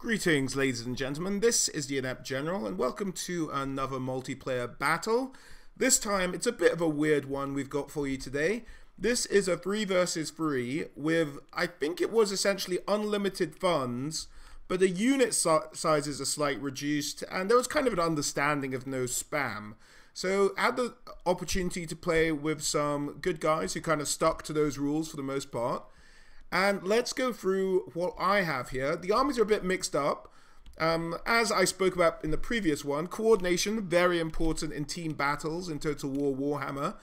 Greetings, ladies and gentlemen. This is the Inept General, and welcome to another multiplayer battle. This time, it's a bit of a weird one we've got for you today. This is a 3 versus 3 with, I think it was essentially unlimited funds, but the unit sizes are slightly reduced, and there was kind of an understanding of no spam. So I had the opportunity to play with some good guys who kind of stuck to those rules for the most part. And let's go through what I have here. The armies are a bit mixed up. As I spoke about in the previous one, coordination, very important in team battles in Total War Warhammer.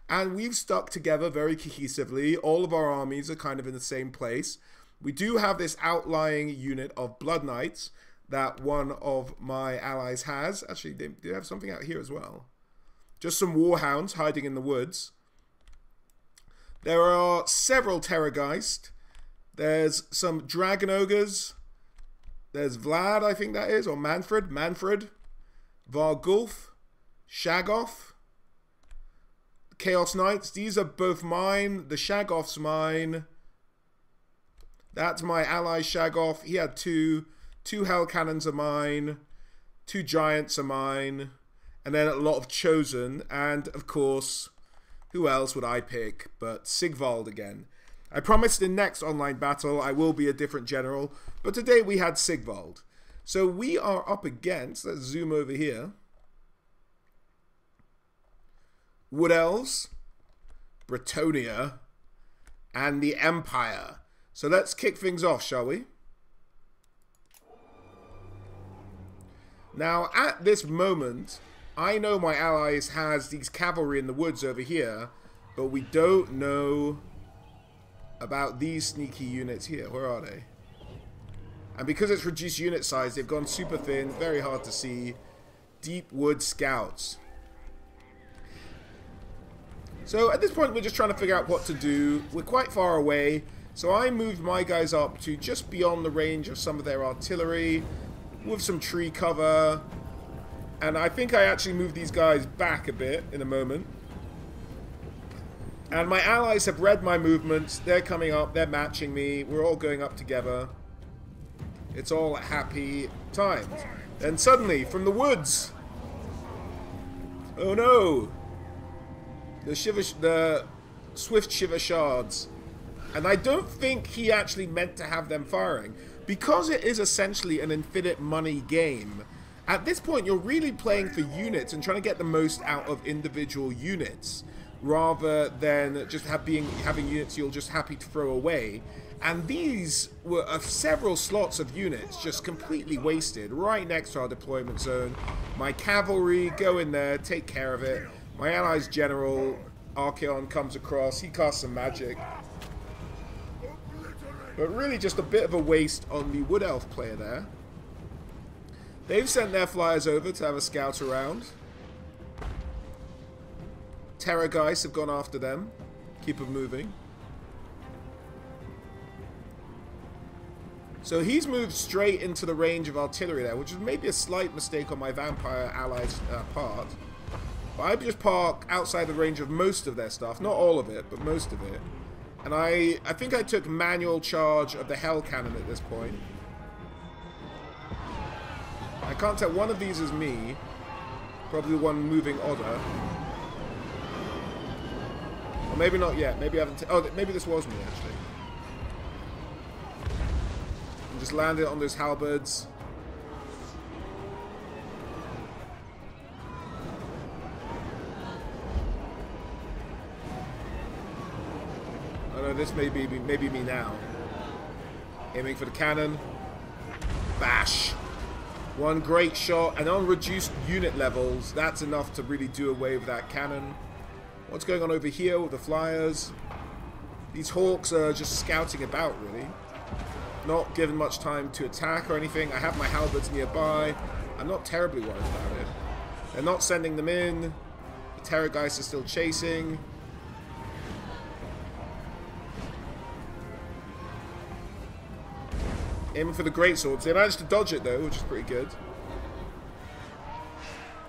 And we've stuck together very cohesively. All of our armies are kind of in the same place. We do have this outlying unit of Blood Knights that one of my allies has. Actually, they do have something out here as well. Just some Warhounds hiding in the woods. There are several Terrorgeist. There's some Dragon Ogres. There's Vlad, I think that is, or Manfred. Vargulf. Shagoff. Chaos Knights. These are both mine. The Shagoff's mine. That's my ally Shagoff. He had two. 2 Hell Cannons are mine. 2 Giants are mine. And then a lot of Chosen. And, of course, who else would I pick but Sigvald again? I promised in next online battle I will be a different general, but today we had Sigvald. So we are up against, let's zoom over here, Wood Elves, Bretonia, and the Empire. So let's kick things off, shall we? Now, at this moment, I know my allies has these cavalry in the woods over here, but we don't know about these sneaky units here. Where are they? And because it's reduced unit size, they've gone super thin, very hard to see. Deep Wood Scouts. So at this point, we're just trying to figure out what to do. We're quite far away, so I moved my guys up to just beyond the range of some of their artillery with some tree cover. And I think I actually moved these guys back a bit in a moment. And my allies have read my movements. They're coming up. They're matching me. We're all going up together. It's all happy times. Then suddenly, from the woods... Oh no! The Swift Shiver Shards. And I don't think he actually meant to have them firing. Because it is essentially an infinite money game, at this point you're really playing for units and trying to get the most out of individual units, rather than just having units you're just happy to throw away. And these were several slots of units just completely wasted right next to our deployment zone. My cavalry, go in there, take care of it. My allies general, Archeon, comes across, he casts some magic. But really just a bit of a waste on the Wood Elf player there. They've sent their flyers over to have a scout around. Terrorgeist have gone after them. Keep them moving. So he's moved straight into the range of artillery there, which is maybe a slight mistake on my vampire allies' part. But I just park outside the range of most of their stuff. Not all of it, but most of it. And I think I took manual charge of the Hell Cannon at this point. I can't tell. One of these is me. Probably the one moving odder. Or maybe not yet. Maybe I haven't. Oh, maybe this was me actually. And just landed on those halberds. Oh no, this may be me now. Aiming for the cannon. Bash. One great shot, and on reduced unit levels, that's enough to really do away with that cannon. What's going on over here with the flyers? These hawks are just scouting about, really. Not given much time to attack or anything. I have my halberds nearby. I'm not terribly worried about it. They're not sending them in. The Terrorgeist are still chasing. Aiming for the greatswords. They managed to dodge it though, which is pretty good.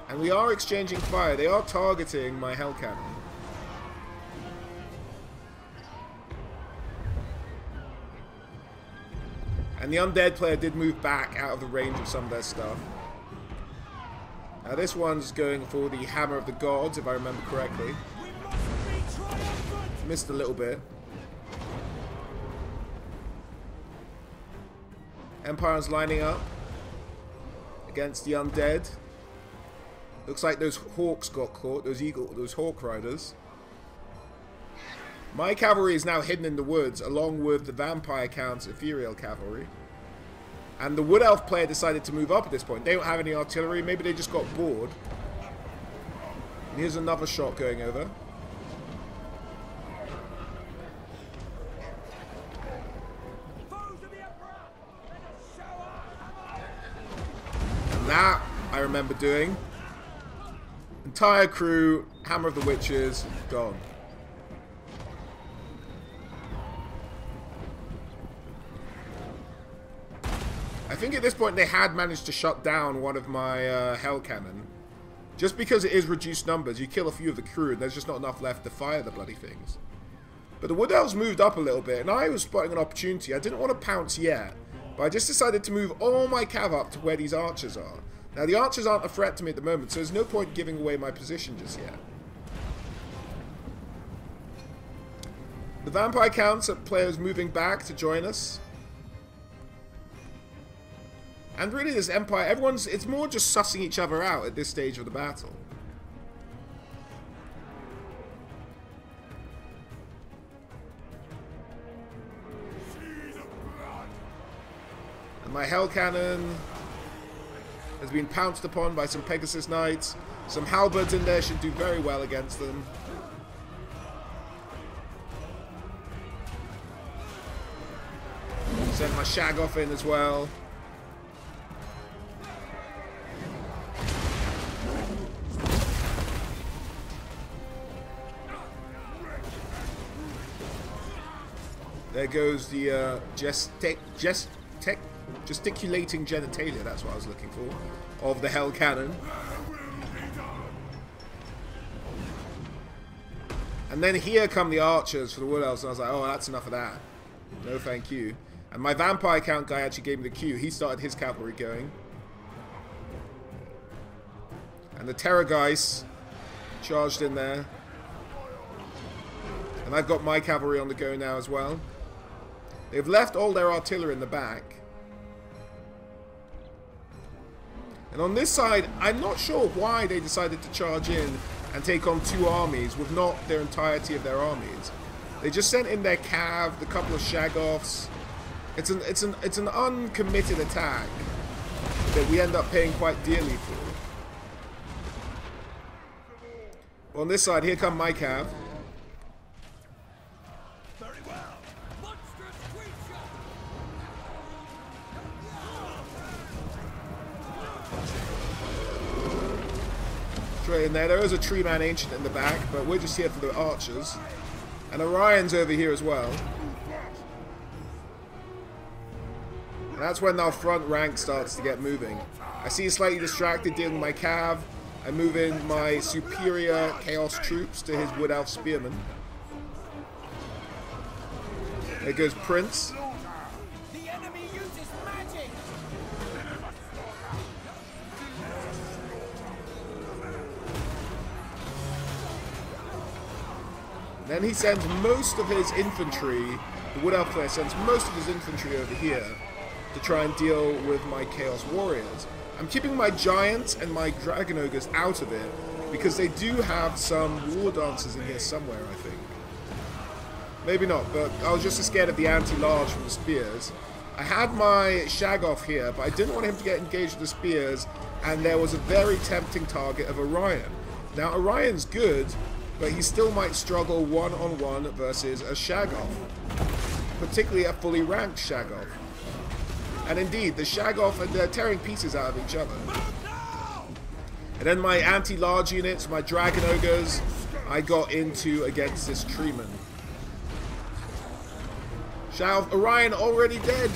And we are exchanging fire. They are targeting my Hell Cannon. And the undead player did move back out of the range of some of their stuff. Now this one's going for the Hammer of the Gods, if I remember correctly. Missed a little bit. Empire's lining up against the undead. Looks like those hawks got caught, those hawk riders. My cavalry is now hidden in the woods, along with the vampire count's ethereal cavalry. And the wood elf player decided to move up at this point. They don't have any artillery, maybe they just got bored. And here's another shot going over. And that I remember doing. Entire crew, Hammer of the Witches, gone. I think at this point they had managed to shut down one of my hell cannon. Just because it is reduced numbers, you kill a few of the crew and there's just not enough left to fire the bloody things. But the wood elves moved up a little bit and I was spotting an opportunity. I didn't want to pounce yet, but I just decided to move all my cav up to where these archers are. Now the archers aren't a threat to me at the moment, so there's no point giving away my position just yet. The vampire counts are players moving back to join us. And really this Empire, it's more just sussing each other out at this stage of the battle. And my hell cannon has been pounced upon by some Pegasus Knights. Some halberds in there should do very well against them. Send my Shaggoth in as well. There goes the gesticulating genitalia, that's what I was looking for, of the hell cannon. And then here come the archers for the wood elves, and I was like, oh, that's enough of that. No thank you. And my vampire count guy actually gave me the cue. He started his cavalry going. And the Terrorgeist charged in there. And I've got my cavalry on the go now as well. They've left all their artillery in the back. And on this side, I'm not sure why they decided to charge in and take on two armies with not their entirety of their armies. They just sent in their cav, the couple of Shaggoths. It's an uncommitted attack that we end up paying quite dearly for. On this side, here come my cav. Straight in there. There is a Tree Man Ancient in the back, but we're just here for the archers. And Orion's over here as well. And that's when our front rank starts to get moving. I see slightly distracted dealing with my cav. I move in my superior Chaos troops to his Wood Elf Spearmen. There goes Prince. Then he sends most of his infantry, the Wood Elf player sends most of his infantry over here to try and deal with my Chaos Warriors. I'm keeping my Giants and my Dragon Ogres out of it because they do have some War Dancers in here somewhere, I think. Maybe not, but I was just as scared of the anti-large from the spears. I had my Shaggoth here, but I didn't want him to get engaged with the spears, and there was a very tempting target of Orion. Now, Orion's good, but he still might struggle one-on-one versus a Shaggoth, particularly a fully ranked Shaggoth. And indeed, the Shaggoth, they're tearing pieces out of each other. And then my anti-large units, my Dragon Ogres, I got into against this Treeman. Orion already dead.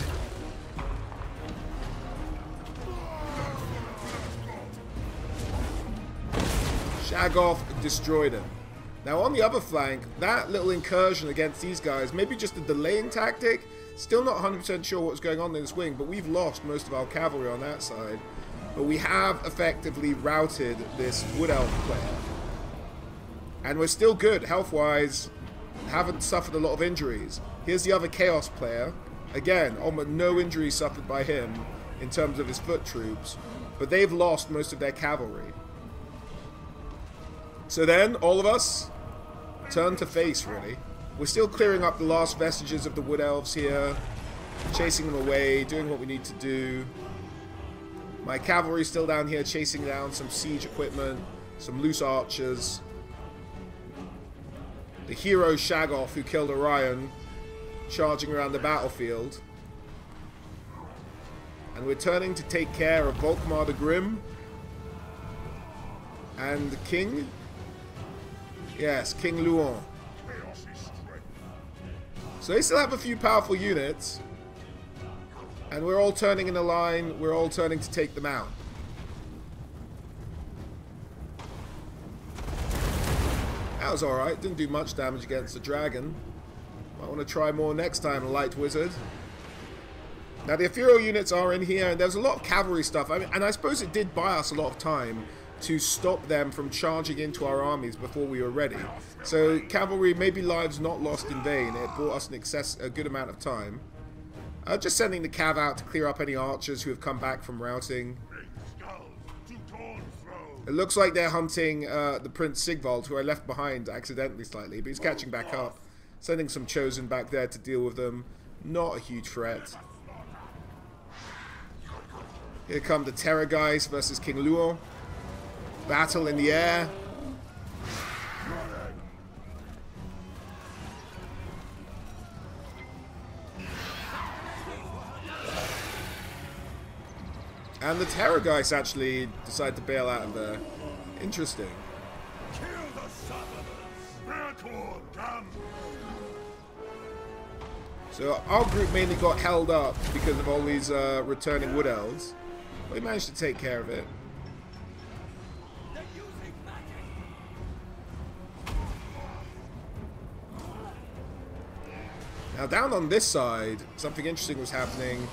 Shaggoth destroyed him. Now on the other flank, that little incursion against these guys, maybe just a delaying tactic, Still not 100% sure what's going on in this wing, but we've lost most of our cavalry on that side. But we have effectively routed this Wood Elf player. And we're still good, health-wise. Haven't suffered a lot of injuries. Here's the other Chaos player. Again, almost no injuries suffered by him in terms of his foot troops. But they've lost most of their cavalry. So then, all of us turn to face, really. We're still clearing up the last vestiges of the Wood Elves here. Chasing them away, doing what we need to do. My cavalry's still down here chasing down some siege equipment, some loose archers. The hero Shagoth, who killed Orion, charging around the battlefield. And we're turning to take care of Volkmar the Grim. And the King? Yes, King Luon. So they still have a few powerful units. And we're all turning in a line. We're all turning to take them out. That was alright. Didn't do much damage against the dragon. Might want to try more next time, Light Wizard. Now the Ethereal units are in here, and there's a lot of cavalry stuff. I mean, and I suppose it did buy us a lot of time to stop them from charging into our armies before we were ready. So cavalry, maybe lives not lost in vain. It bought us a good amount of time. Just sending the cav out to clear up any archers who have come back from routing. It looks like they're hunting the Prince Sigvald, who I left behind accidentally slightly, but he's catching back up. Sending some Chosen back there to deal with them. Not a huge threat. Here come the Terrorgeist versus King Luon. Battle in the air. And the Terrorgeist actually decide to bail out of there. Interesting. So our group mainly got held up because of all these returning Wood Elves. We managed to take care of it. Now down on this side, something interesting was happening.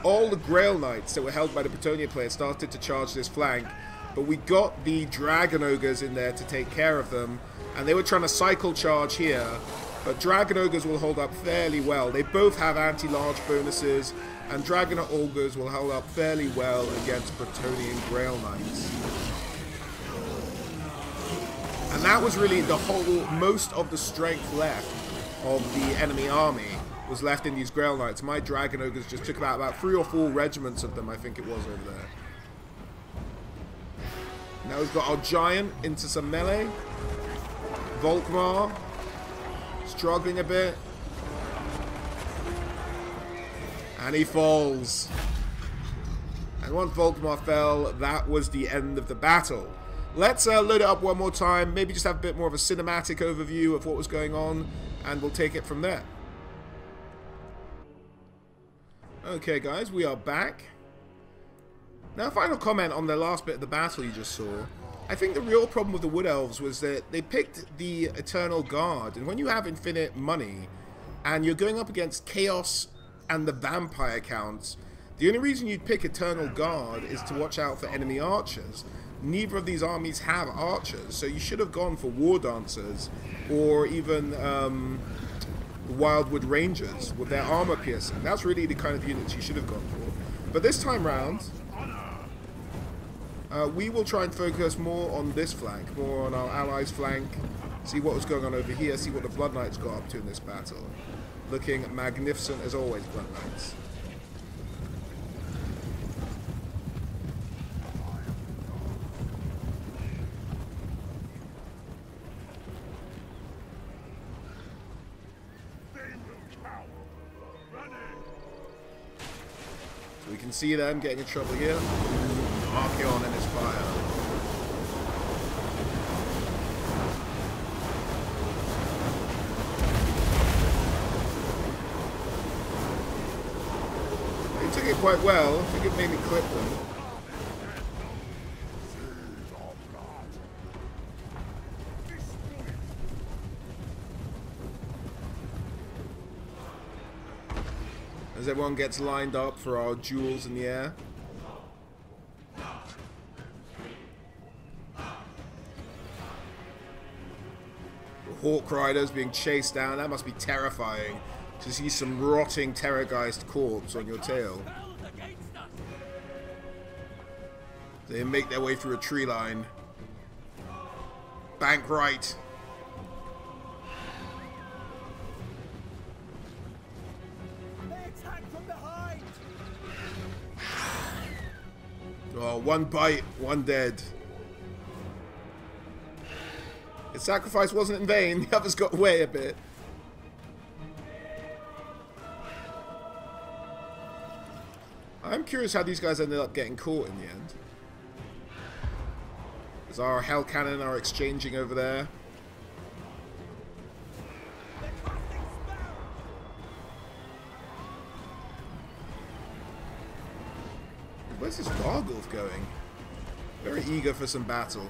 All the Grail Knights that were held by the Bretonnia players started to charge this flank, but we got the Dragon Ogres in there to take care of them, and they were trying to cycle charge here, but Dragon Ogres will hold up fairly well. They both have anti-large bonuses, and Dragon Ogres will hold up fairly well against Bretonnian Grail Knights. And that was really most of the strength left of the enemy army was left in these Grail Knights. My Dragon Ogres just took about 3 or 4 regiments of them, I think it was, over there. Now we've got our Giant into some melee. Volkmar struggling a bit. And he falls. And once Volkmar fell, that was the end of the battle. Let's load it up one more time, maybe just have a bit more of a cinematic overview of what was going on, and we'll take it from there. Okay guys, we are back. Now, final comment on the last bit of the battle you just saw. I think the real problem with the Wood Elves was that they picked the Eternal Guard, and when you have infinite money, and you're going up against Chaos and the Vampire counts, the only reason you'd pick Eternal Guard is to watch out for enemy archers. Neither of these armies have archers, so you should have gone for War Dancers, or even Wildwood Rangers with their armor piercing. That's really the kind of units you should have gone for. But this time round, we will try and focus more on this flank, more on our allies' flank, see what was going on over here, see what the Blood Knights got up to in this battle. Looking magnificent as always, Blood Knights. We can see them getting in trouble here. Archeon in his fire. They took it quite well. I think it made me clip them. As everyone gets lined up for our duels in the air. The Hawk Riders being chased down. That must be terrifying to see some rotting Terrorgeist corpse on your tail. They make their way through a tree line. Bank right. Oh, one bite, one dead. His sacrifice wasn't in vain. The others got away a bit. I'm curious how these guys ended up getting caught in the end. As our Hell Cannon are exchanging over there. Where's this Vargulf going? Very eager for some battle.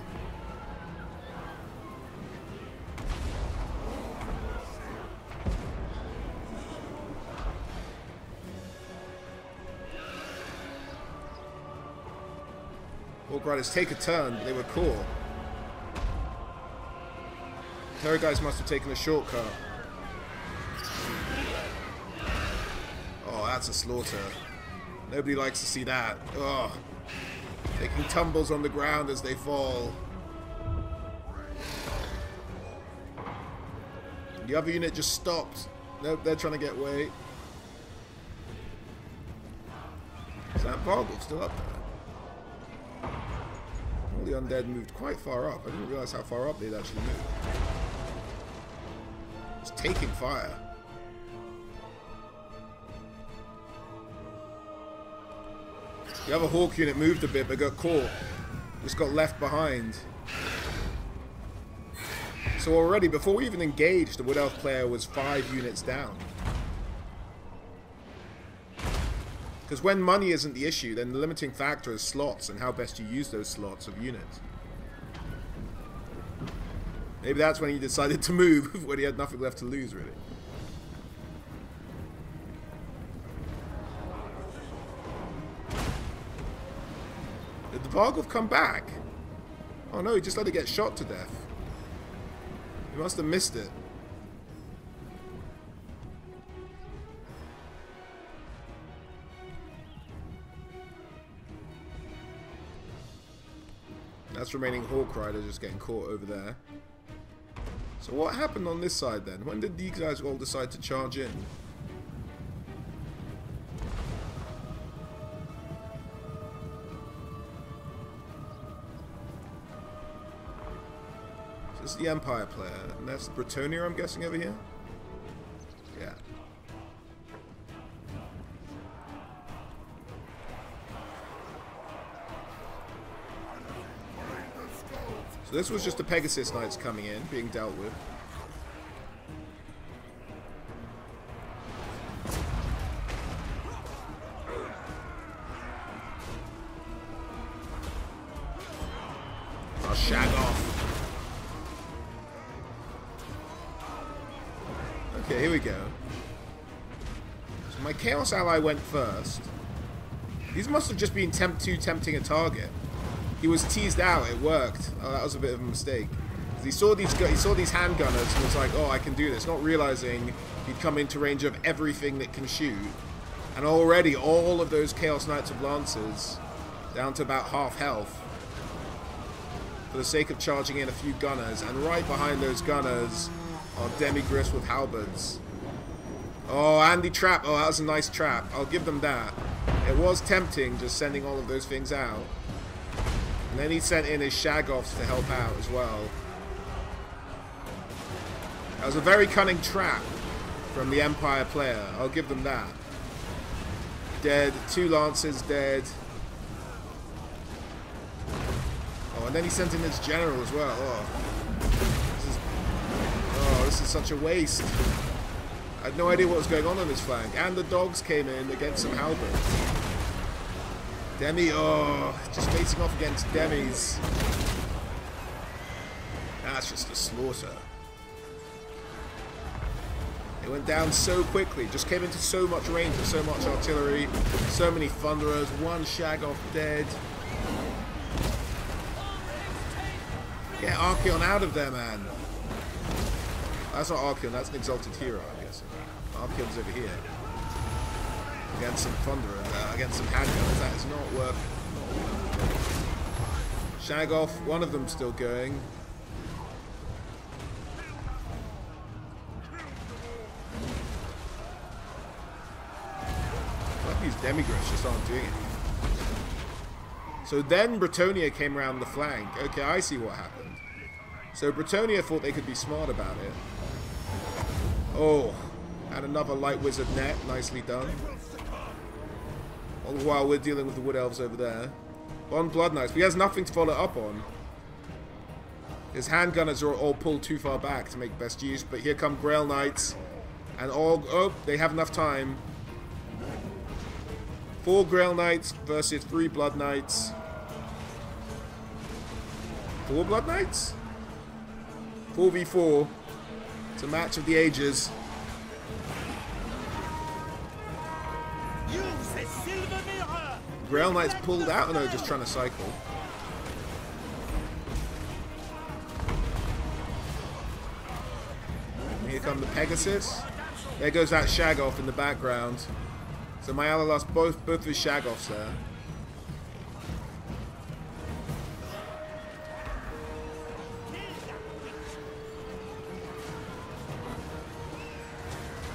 Hawk Riders take a turn, but they were caught. Terrorgeist must have taken a shortcut. Oh, that's a slaughter. Nobody likes to see that. Ugh. Taking tumbles on the ground as they fall. The other unit just stopped. Nope, they're trying to get away. Is that Vargulf still up there? All the undead moved quite far up. I didn't realize how far up they'd actually moved. It's taking fire. The other Hawk unit moved a bit but got caught. Just got left behind. So already, before we even engaged, the Wood Elf player was 5 units down. Because when money isn't the issue, then the limiting factor is slots and how best you use those slots of units. Maybe that's when he decided to move, when he had nothing left to lose, really. Did the Vargulf come back? Oh no, he just let it get shot to death. He must have missed it. That's remaining Hawk Rider just getting caught over there. So what happened on this side then? When did these guys all decide to charge in? So this is the Empire player, and that's the Bretonia, I'm guessing, over here? Yeah. So this was just the Pegasus Knights coming in, being dealt with. I'll shag off. Okay, here we go. So my Chaos ally went first. These must have just been tempting a target. He was teased out. It worked. Oh, that was a bit of a mistake. He saw these handgunners and was like, "Oh, I can do this," not realizing he'd come into range of everything that can shoot. And already, all of those Chaos Knights of Lancers down to about half health, for the sake of charging in a few gunners. And right behind those gunners are Demigriffs with halberds. Oh, and the trap. Oh, that was a nice trap. I'll give them that. It was tempting just sending all of those things out. And then he sent in his Shagoffs to help out as well. That was a very cunning trap from the Empire player. I'll give them that. Dead. 2 Lancers dead. Oh, and then he sent in his general as well. Oh, this is such a waste. I had no idea what was going on this flank. And the dogs came in against some halberds. Demi, oh, just facing off against Demis. That's just a slaughter. It went down so quickly. Just came into so much range with so much artillery, so many thunderers. One Shagoff dead. Get Archeon out of there, man. That's not Archeon, that's an exalted hero, I'm guessing. Archeon's over here. Against some thunderers, against some handguns. That is not worth. Shagoff, one of them still going. These demigriffs just aren't doing anything. So then Bretonnia came around the flank. Okay, I see what happened. So Bretonnia thought they could be smart about it. Oh, and another light wizard net. Nicely done. All the while we're dealing with the wood elves over there. On Blood Knights, but he has nothing to follow up on. His handgunners are all pulled too far back to make best use. But here come Grail Knights. And all... Oh, they have enough time. 4 Grail Knights versus 3 Blood Knights. 4 Blood Knights? 4v4. It's a match of the ages. Grail Knights pulled out. Oh no, just trying to cycle. And here come the Pegasus. There goes that Shagoff in the background. So my ally lost both his Shagoffs there.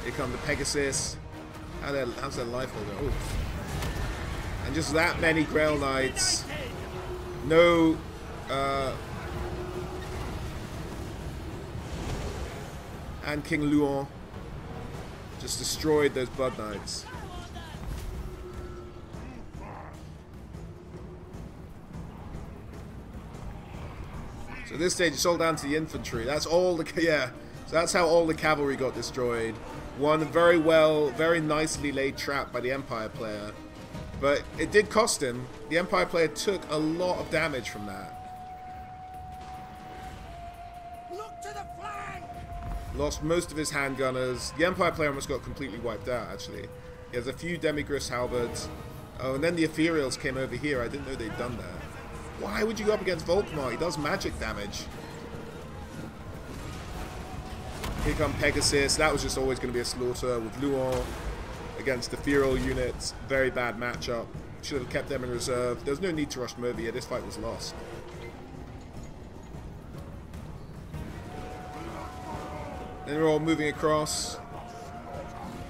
Here come the Pegasus. How's their life holder? Oh. And just that many Grail Knights. No and King Luon just destroyed those Blood Knights. So at this stage, it's all down to the infantry. That's all the... Yeah. So that's how all the cavalry got destroyed. One very nicely laid trap by the Empire player. But it did cost him. The Empire player took a lot of damage from that. Look to the flank! Lost most of his handgunners. The Empire player almost got completely wiped out, actually. He has a few Demigriffs halberds. Oh, and then the Ethereals came over here. I didn't know they'd done that. Why would you go up against Volkmar? He does magic damage. Here come Pegasus. That was just always going to be a slaughter with Luon against the Ethereal units. Very bad matchup. Should have kept them in reserve. There's no need to rush them over here. This fight was lost. Then we're all moving across.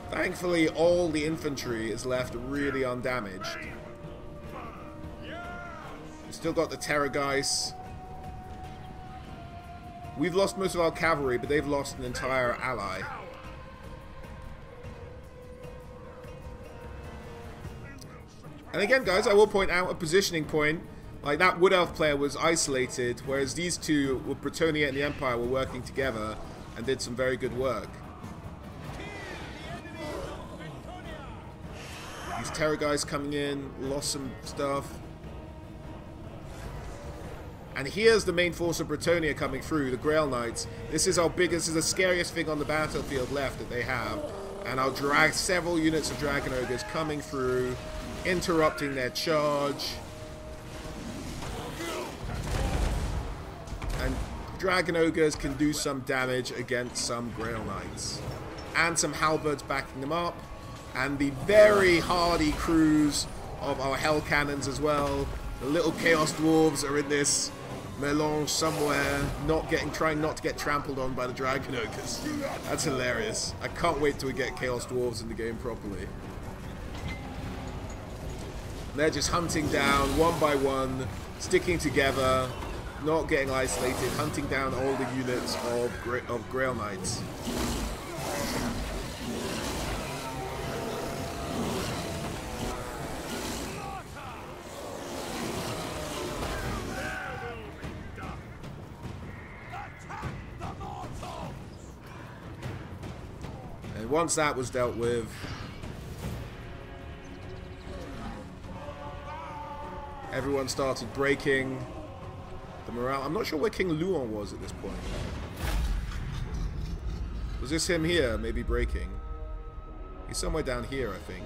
Thankfully, all the infantry is left really undamaged. Still got the Terrorgeist. We've lost most of our cavalry, but they've lost an entire ally. And again, guys, I will point out a positioning point. Like, that Wood Elf player was isolated, whereas these two, with Bretonnia and the Empire, were working together and did some very good work. These Terrorgeist coming in, lost some stuff. And here's the main force of Bretonnia coming through, the Grail Knights. This is our biggest, this is the scariest thing on the battlefield left that they have. And I'll drag several units of Dragon Ogres coming through, interrupting their charge. And Dragon Ogres can do some damage against some Grail Knights. And some Halberds backing them up. And the very hardy crews of our Hell Cannons as well. The little Chaos Dwarves are in this melange somewhere, trying not to get trampled on by the Dragon Ogres. That's hilarious. I can't wait till we get Chaos Dwarves in the game properly. They're just hunting down one by one, sticking together, not getting isolated, hunting down all the units of Grail Knights. And once that was dealt with, everyone started breaking the morale. I'm not sure where King Luon was at this point. Was this him here? Maybe breaking. He's somewhere down here, I think.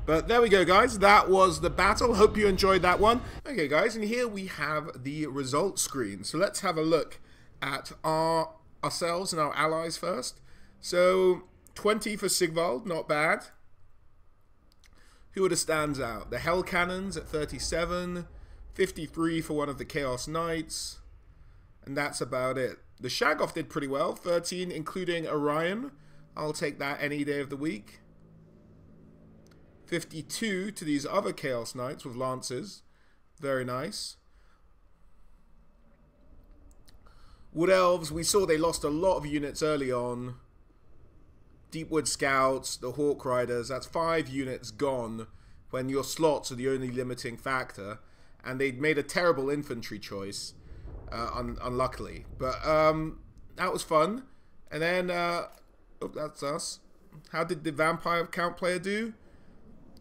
But there we go, guys. That was the battle. Hope you enjoyed that one. Okay, guys, and here we have the results screen. So let's have a look at ourselves and our allies first. So 20 for Sigvald, not bad. Who other stands out? The Hell Cannons at 37, 53 for one of the Chaos Knights, and that's about it. The Shaggoth did pretty well, 13 including Orion. I'll take that any day of the week. 52 to these other Chaos Knights with Lances. Very nice. Wood Elves, we saw they lost a lot of units early on. Deepwood Scouts, the Hawk Riders, that's 5 units gone when your slots are the only limiting factor. And they made a terrible infantry choice, unluckily. But that was fun. And then, oh, that's us. How did the Vampire Count player do?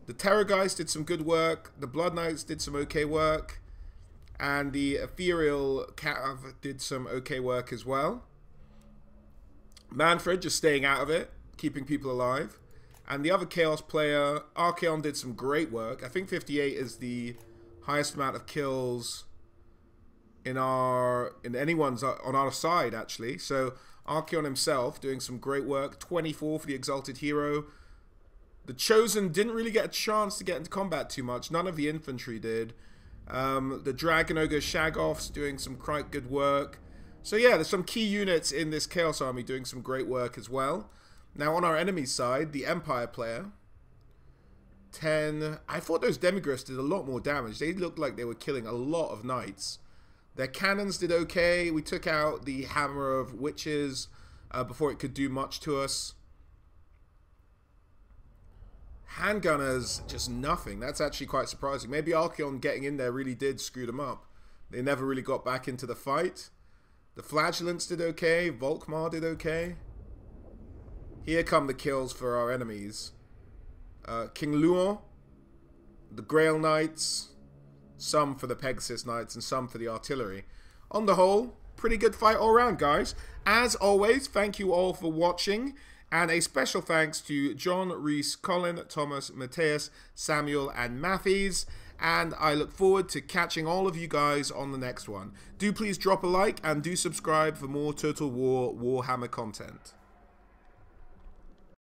The Terror Guys did some good work. The Blood Knights did some okay work. And the Ethereal Cav did some okay work as well. Manfred just staying out of it, keeping people alive. And the other Chaos player, Archaon, did some great work. I think 58 is the highest amount of kills in anyone's on our side, actually. So Archaon himself doing some great work. 24 for the Exalted Hero. The Chosen didn't really get a chance to get into combat too much. None of the infantry did. The Dragon Ogre Shaggoths doing some quite good work. So yeah, there's some key units in this Chaos Army doing some great work as well. Now on our enemy side, the Empire player, 10. I thought those Demigryphs did a lot more damage. They looked like they were killing a lot of knights. Their cannons did okay. We took out the Hammer of Witches before it could do much to us. Handgunners, just nothing. That's actually quite surprising. Maybe Archaon getting in there really did screw them up. They never really got back into the fight. The Flagellants did okay. Volkmar did okay. Here come the kills for our enemies. King Luon, the Grail Knights, some for the Pegasus Knights, and some for the artillery. On the whole, pretty good fight all around, guys. As always, thank you all for watching. And a special thanks to John, Reese, Colin, Thomas, Mateus, Samuel, and Matthews. And I look forward to catching all of you guys on the next one. Do please drop a like and do subscribe for more Total War Warhammer content.